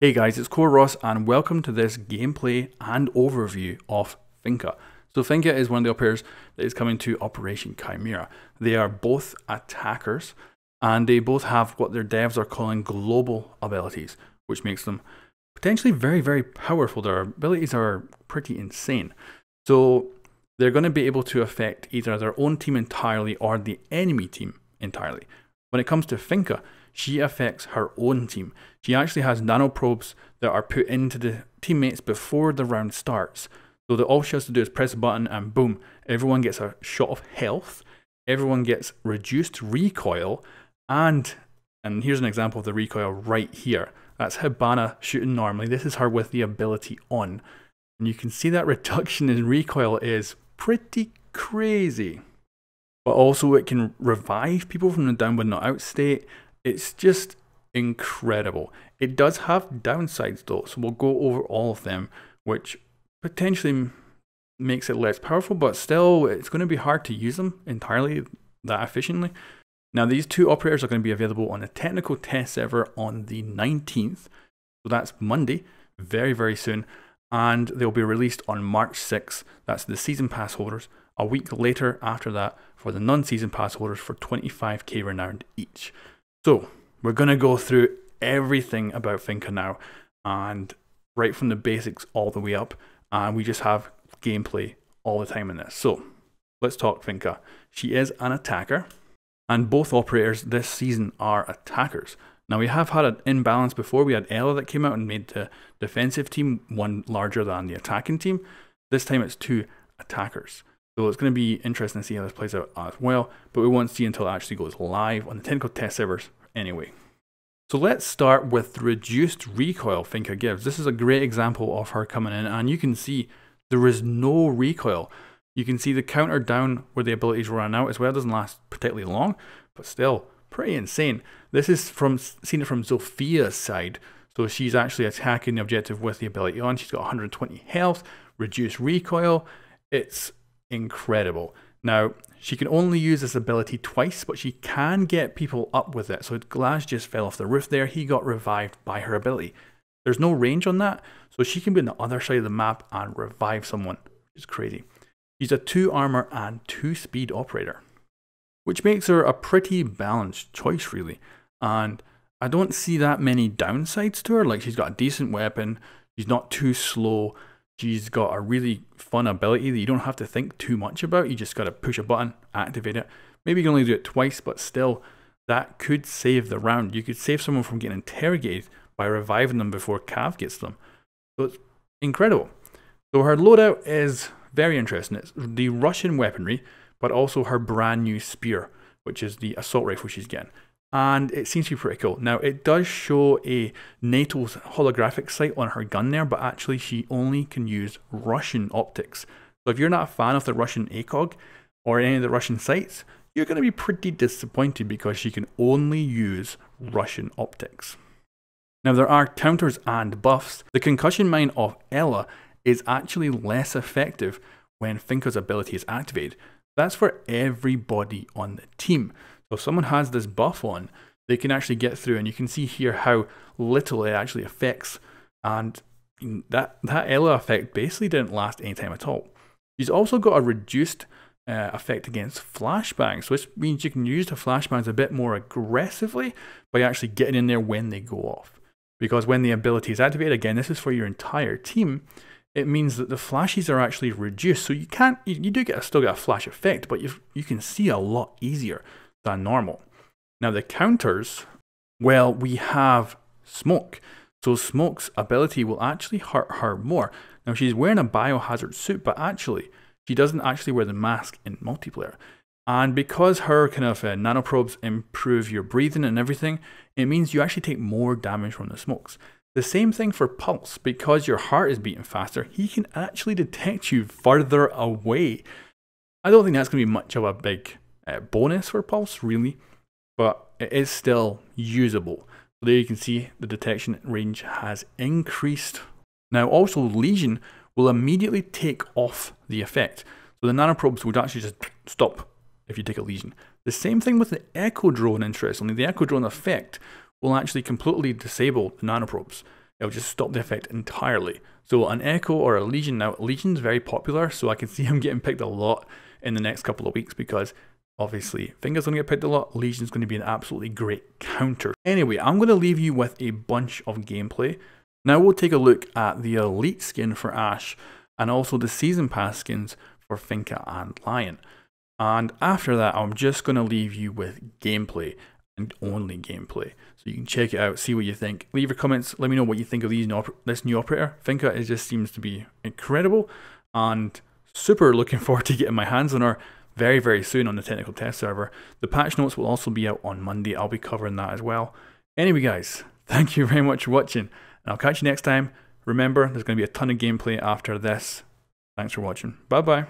Hey guys, it's Core Ross and welcome to this gameplay and overview of Finka. So Finka is one of the operators that is coming to Operation Chimera. They are both attackers and they both have what their devs are calling global abilities, which makes them potentially very powerful. Their abilities are pretty insane. So they're going to be able to affect either their own team entirely or the enemy team entirely. When it comes to Finka, she affects her own team. She actually has nanoprobes that are put into the teammates before the round starts. So that all she has to do is press a button and boom, everyone gets a shot of health, everyone gets reduced recoil, and here's an example of the recoil right here. That's Hibana shooting normally. This is her with the ability on. And you can see that reduction in recoil is pretty crazy. But also it can revive people from the down but not out state. It's just incredible. It does have downsides though, so we'll go over all of them, which potentially makes it less powerful, but still it's going to be hard to use them entirely that efficiently. Now these two operators are going to be available on a technical test server on the 19th, so that's Monday, very soon, and they'll be released on March 6th. That's the season pass holders. A week later after that for the non-season pass holders for 25k renowned each. So we're going to go through everything about Finka now, and right from the basics all the way up, and we just have gameplay all the time in this. So let's talk Finka. She is an attacker, and both operators this season are attackers. Now we have had an imbalance before. We had Ella that came out and made the defensive team one larger than the attacking team. This time it's two attackers. So it's going to be interesting to see how this plays out as well, but we won't see until it actually goes live on the technical test servers anyway. So let's start with the reduced recoil Finka gives. This is a great example of her coming in, and you can see there is no recoil. You can see the counter down where the abilities run out as well. It doesn't last particularly long, but still pretty insane. This is seen it from Zophia's side. So she's actually attacking the objective with the ability on. She's got 120 health, reduced recoil. It's incredible. Now, she can only use this ability twice, but she can get people up with it. So Glass just fell off the roof there. He got revived by her ability. There's no range on that, so she can be on the other side of the map and revive someone, which is crazy. She's a 2 armor and 2 speed operator, which makes her a pretty balanced choice really. And I don't see that many downsides to her. Like, she's got a decent weapon, she's not too slow, she's got a really fun ability that you don't have to think too much about. You just got to push a button, activate it. Maybe you can only do it twice, but still, that could save the round. You could save someone from getting interrogated by reviving them before Cav gets them. So it's incredible. So her loadout is very interesting. It's the Russian weaponry, but also her brand new spear, which is the assault rifle she's getting. And it seems to be pretty cool. Now, it does show a NATO's holographic sight on her gun there, but actually she only can use Russian optics. So if you're not a fan of the Russian ACOG or any of the Russian sights, you're going to be pretty disappointed because she can only use Russian optics. Now, there are counters and buffs. The concussion mine of Ella is actually less effective when Finka's ability is activated. That's for everybody on the team. So if someone has this buff on, they can actually get through, and you can see here how little it actually affects. And that Ella effect basically didn't last any time at all. She's also got a reduced effect against flashbangs, so this means you can use the flashbangs a bit more aggressively by actually getting in there when they go off. Because when the ability is activated, again, this is for your entire team, it means that the flashes are actually reduced. So you do still get a flash effect, but you can see a lot easier than normal. Now the counters, well, we have Smoke. So Smoke's ability will actually hurt her more. Now she's wearing a biohazard suit, but actually she doesn't actually wear the mask in multiplayer. And because her kind of nanoprobes improve your breathing and everything, it means you actually take more damage from the smokes. The same thing for Pulse. Because your heart is beating faster, he can actually detect you further away. I don't think that's going to be much of a big bonus for Pulse, really, but it is still usable. So there you can see the detection range has increased. Now also Lesion will immediately take off the effect. So the nanoprobes would actually just stop if you take a Lesion. The same thing with the Echo Drone, interestingly. The Echo Drone effect will actually completely disable the nanoprobes. it'll just stop the effect entirely. So an Echo or a Legion, now Legion's very popular, so I can see him getting picked a lot in the next couple of weeks because obviously Finka's going to get picked a lot, Legion's going to be an absolutely great counter. Anyway, I'm going to leave you with a bunch of gameplay. Now we'll take a look at the Elite skin for Ashe and also the Season Pass skins for Finka and Lion. And after that, I'm just going to leave you with gameplay and only gameplay. So you can check it out, see what you think. Leave your comments, let me know what you think of this new operator. Finka, it just seems to be incredible and super looking forward to getting my hands on her very, very soon on the technical test server. The patch notes will also be out on Monday. I'll be covering that as well. Anyway guys, thank you very much for watching and I'll catch you next time. Remember, there's going to be a ton of gameplay after this. Thanks for watching. Bye bye.